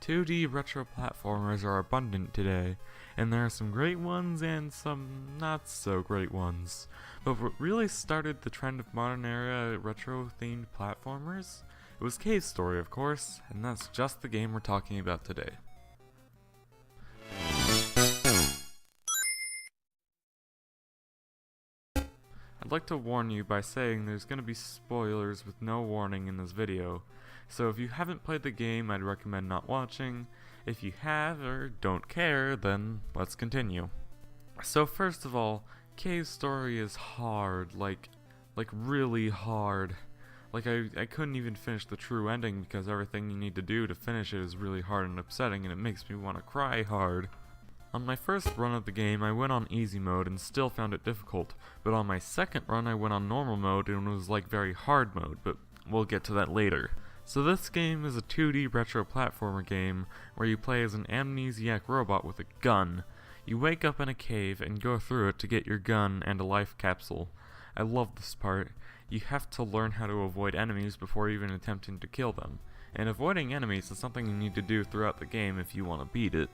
2D retro platformers are abundant today, and there are some great ones and some not so great ones. But what really started the trend of modern era retro themed platformers? It was Cave Story, of course, and that's just the game we're talking about today. I'd like to warn you by saying there's going to be spoilers with no warning in this video, so if you haven't played the game, I'd recommend not watching. If you have or don't care, then let's continue. So first of all, Cave Story is hard, like really hard. I couldn't even finish the true ending because everything you need to do to finish it is really hard and upsetting, and it makes me want to cry hard. On my first run of the game, I went on easy mode and still found it difficult, but on my second run I went on normal mode and it was like very hard mode, but we'll get to that later. So this game is a 2D retro platformer game where you play as an amnesiac robot with a gun. You wake up in a cave and go through it to get your gun and a life capsule. I love this part. You have to learn how to avoid enemies before even attempting to kill them, and avoiding enemies is something you need to do throughout the game if you want to beat it.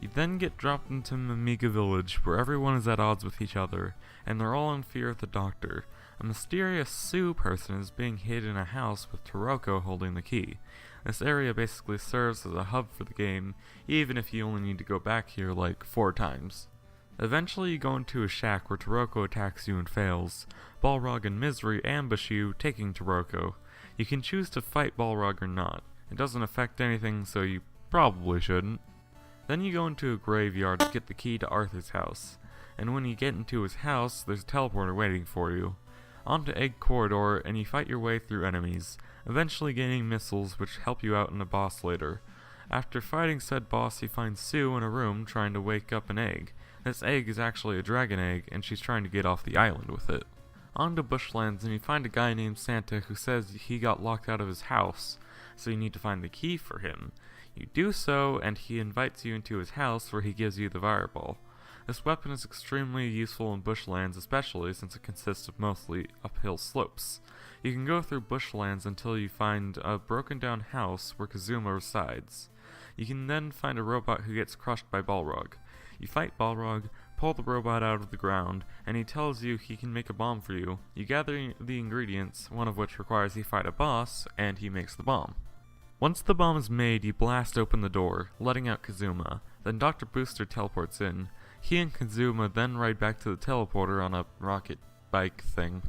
You then get dropped into Mimiga Village, where everyone is at odds with each other, and they're all in fear of the Doctor. A mysterious Sue person is being hid in a house with Toroko holding the key. This area basically serves as a hub for the game, even if you only need to go back here like 4 times. Eventually you go into a shack where Toroko attacks you and fails. Balrog and Misery ambush you, taking Toroko. You can choose to fight Balrog or not. It doesn't affect anything, so you probably shouldn't. Then you go into a graveyard to get the key to Arthur's house, and when you get into his house, there's a teleporter waiting for you. Onto Egg Corridor, and you fight your way through enemies, eventually gaining missiles which help you out in a boss later. After fighting said boss, you find Sue in a room trying to wake up an egg. This egg is actually a dragon egg, and she's trying to get off the island with it. Onto Bushlands, and you find a guy named Santa who says he got locked out of his house, so you need to find the key for him. You do so, and he invites you into his house where he gives you the fireball. This weapon is extremely useful in bushlands, especially since it consists of mostly uphill slopes. You can go through bushlands until you find a broken down house where Kazuma resides. You can then find a robot who gets crushed by Balrog. You fight Balrog, pull the robot out of the ground, and he tells you he can make a bomb for you. You gather the ingredients, one of which requires you fight a boss, and he makes the bomb. Once the bomb is made, you blast open the door, letting out Kazuma. Then Dr. Booster teleports in. He and Kazuma then ride back to the teleporter on a rocket bike thing.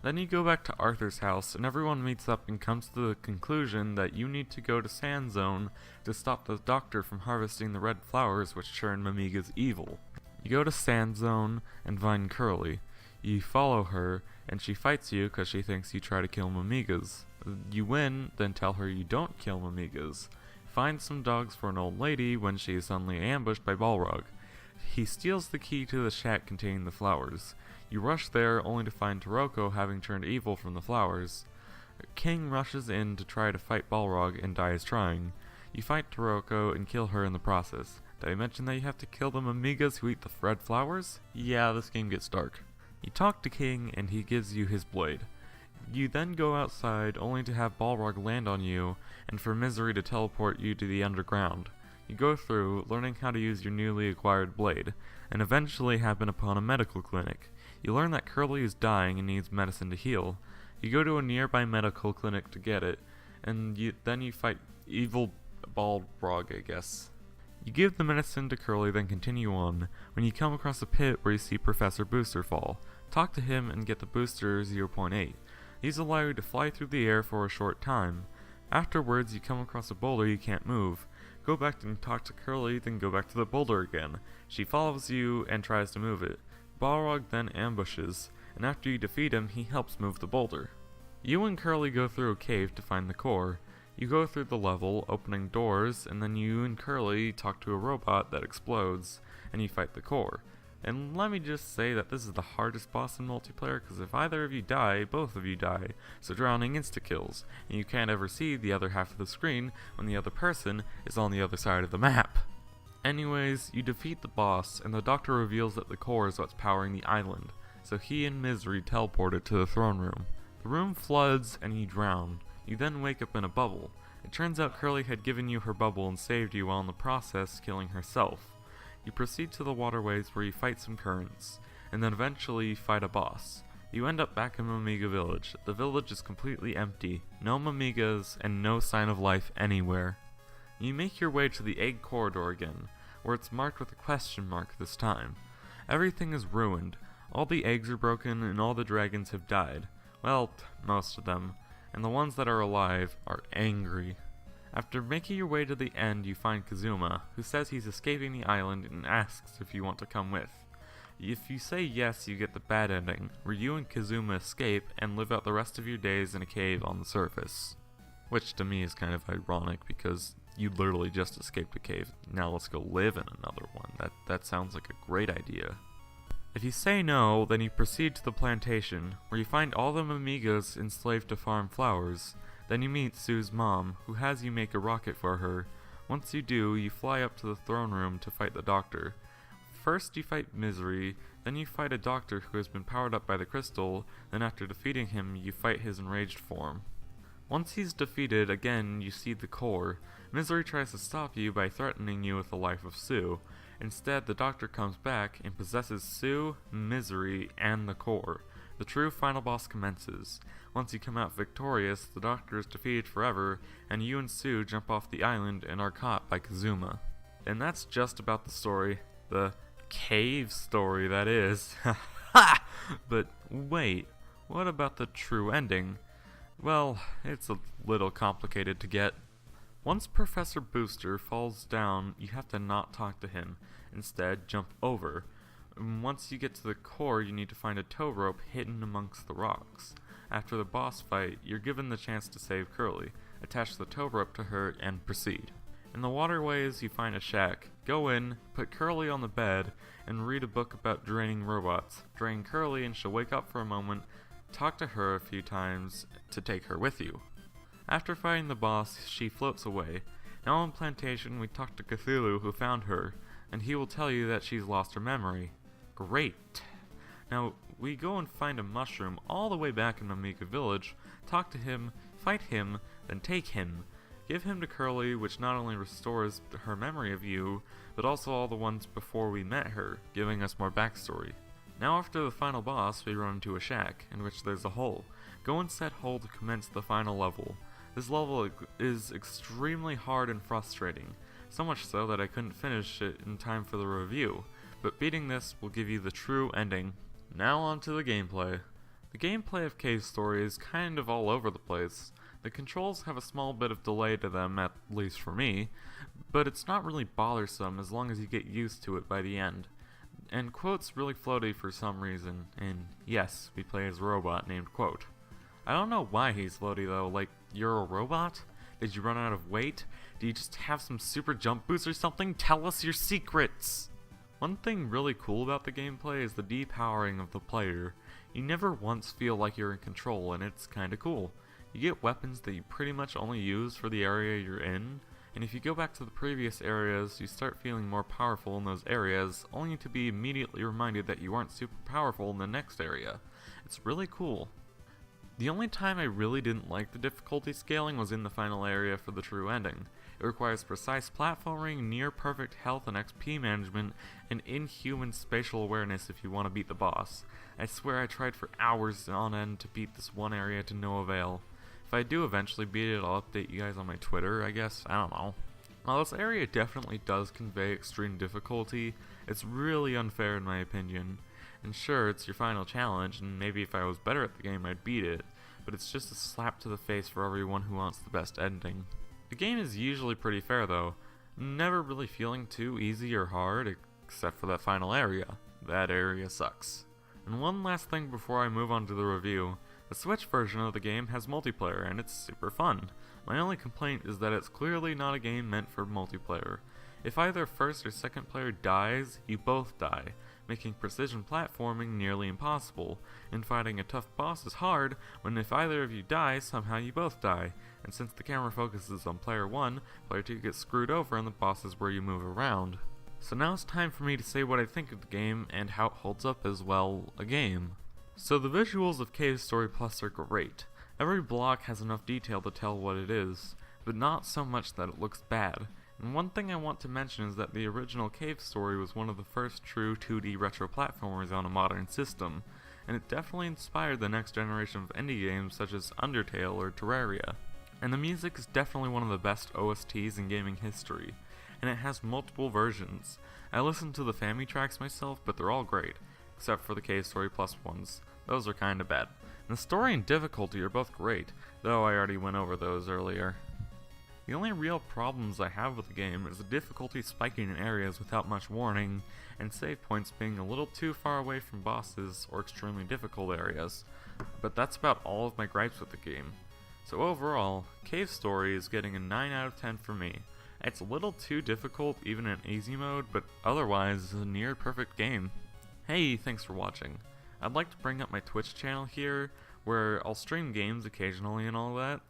Then you go back to Arthur's house, and everyone meets up and comes to the conclusion that you need to go to Sand Zone to stop the Doctor from harvesting the red flowers which turn Mimiga's evil. You go to Sand Zone and find Curly. You follow her, and she fights you because she thinks you try to kill Mimigas. You win, then tell her you don't kill Mimigas. Find some dogs for an old lady when she is suddenly ambushed by Balrog. He steals the key to the shack containing the flowers. You rush there only to find Toroko having turned evil from the flowers. King rushes in to try to fight Balrog and dies trying. You fight Toroko and kill her in the process. Did I mention that you have to kill the Mimigas who eat the red flowers? Yeah, this game gets dark. You talk to King and he gives you his blade. You then go outside only to have Balrog land on you and for Misery to teleport you to the underground. You go through, learning how to use your newly acquired blade, and eventually happen upon a medical clinic. You learn that Curly is dying and needs medicine to heal. You go to a nearby medical clinic to get it, and then you fight evil Balrog, I guess. You give the medicine to Curly, then continue on, when you come across a pit where you see Professor Booster fall. Talk to him and get the booster 0.8. These allow you to fly through the air for a short time. Afterwards, you come across a boulder you can't move. Go back and talk to Curly, then go back to the boulder again. She follows you and tries to move it. Balrog then ambushes, and after you defeat him, he helps move the boulder. You and Curly go through a cave to find the core. You go through the level, opening doors, and then you and Curly talk to a robot that explodes, and you fight the core. And let me just say that this is the hardest boss in multiplayer, because if either of you die, both of you die, so drowning insta-kills, and you can't ever see the other half of the screen when the other person is on the other side of the map. Anyways, you defeat the boss, and the Doctor reveals that the core is what's powering the island, so he and Misery teleport it to the throne room. The room floods, and you drown. You then wake up in a bubble. It turns out Curly had given you her bubble and saved you while in the process killing herself. You proceed to the waterways where you fight some currents, and then eventually you fight a boss. You end up back in Mimiga Village. The village is completely empty, no Mimigas, and no sign of life anywhere. You make your way to the egg corridor again, where it's marked with a question mark this time. Everything is ruined, all the eggs are broken and all the dragons have died. Well, most of them, and the ones that are alive are angry. After making your way to the end, you find Kazuma, who says he's escaping the island and asks if you want to come with. If you say yes, you get the bad ending, where you and Kazuma escape and live out the rest of your days in a cave on the surface. Which to me is kind of ironic because you literally just escaped a cave. Now let's go live in another one. That sounds like a great idea. If you say no, then you proceed to the plantation, where you find all the Mimigas enslaved to farm flowers. Then you meet Sue's mom, who has you make a rocket for her. Once you do, you fly up to the throne room to fight the doctor. First you fight Misery, then you fight a doctor who has been powered up by the crystal, then after defeating him, you fight his enraged form. Once he's defeated, again you see the core. Misery tries to stop you by threatening you with the life of Sue. Instead, the doctor comes back and possesses Sue, Misery, and the core. The true final boss commences. Once you come out victorious, the doctor is defeated forever, and you and Sue jump off the island and are caught by Kazuma. And that's just about the story. The cave story, that is. Ha! But wait, what about the true ending? Well, it's a little complicated to get. Once Professor Booster falls down, you have to not talk to him. Instead, jump over. Once you get to the core, you need to find a tow rope hidden amongst the rocks. After the boss fight, you're given the chance to save Curly. Attach the tow rope to her and proceed. In the waterways, you find a shack. Go in, put Curly on the bed, and read a book about draining robots. Drain Curly and she'll wake up for a moment, talk to her a few times to take her with you. After fighting the boss, she floats away. Now on Plantation, we talk to Cthulhu who found her, and he will tell you that she's lost her memory. Great! Now, we go and find a mushroom all the way back in Mimiga Village, talk to him, fight him, then take him. Give him to Curly, which not only restores her memory of you, but also all the ones before we met her, giving us more backstory. Now after the final boss, we run into a shack, in which there's a hole. Go and set hole to commence the final level. This level is extremely hard and frustrating, so much so that I couldn't finish it in time for the review, but beating this will give you the true ending. Now on to the gameplay. The gameplay of Cave Story is kind of all over the place. The controls have a small bit of delay to them, at least for me, but it's not really bothersome as long as you get used to it by the end. And Quote's really floaty for some reason, and yes, we play as a robot named Quote. I don't know why he's floaty though, like, you're a robot? Did you run out of weight? Do you just have some super jump boost or something? Tell us your secrets! One thing really cool about the gameplay is the depowering of the player. You never once feel like you're in control, and it's kinda cool. You get weapons that you pretty much only use for the area you're in, and if you go back to the previous areas, you start feeling more powerful in those areas, only to be immediately reminded that you aren't super powerful in the next area. It's really cool. The only time I really didn't like the difficulty scaling was in the final area for the true ending. It requires precise platforming, near perfect health and XP management, and inhuman spatial awareness if you want to beat the boss. I swear I tried for hours on end to beat this one area to no avail. If I do eventually beat it, I'll update you guys on my Twitter, I guess. I don't know. While this area definitely does convey extreme difficulty, it's really unfair in my opinion. And sure, it's your final challenge, and maybe if I was better at the game I'd beat it, but it's just a slap to the face for everyone who wants the best ending. The game is usually pretty fair though, never really feeling too easy or hard, except for that final area. That area sucks. And one last thing before I move on to the review, the Switch version of the game has multiplayer, and it's super fun. My only complaint is that it's clearly not a game meant for multiplayer. If either first or second player dies, you both die, making precision platforming nearly impossible, and fighting a tough boss is hard when if either of you die, somehow you both die, and since the camera focuses on player 1, player 2 gets screwed over and the boss is where you move around. So now it's time for me to say what I think of the game and how it holds up as, well, a game. So the visuals of Cave Story Plus are great. Every block has enough detail to tell what it is. but not so much that it looks bad. And one thing I want to mention is that the original Cave Story was one of the first true 2D retro platformers on a modern system, and it definitely inspired the next generation of indie games such as Undertale or Terraria. And the music is definitely one of the best OSTs in gaming history, and it has multiple versions. I listened to the Family tracks myself, but they're all great, except for the Cave Story Plus ones. Those are kinda bad. And the story and difficulty are both great, though I already went over those earlier. The only real problems I have with the game is the difficulty spiking in areas without much warning, and save points being a little too far away from bosses or extremely difficult areas, but that's about all of my gripes with the game. So overall, Cave Story is getting a 9 out of 10 for me. It's a little too difficult even in easy mode, but otherwise it's a near perfect game. Hey, thanks for watching. I'd like to bring up my Twitch channel here, where I'll stream games occasionally and all that,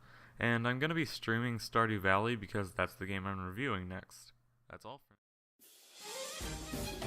and I'm going to be streaming Stardew Valley because that's the game I'm reviewing next. That's all for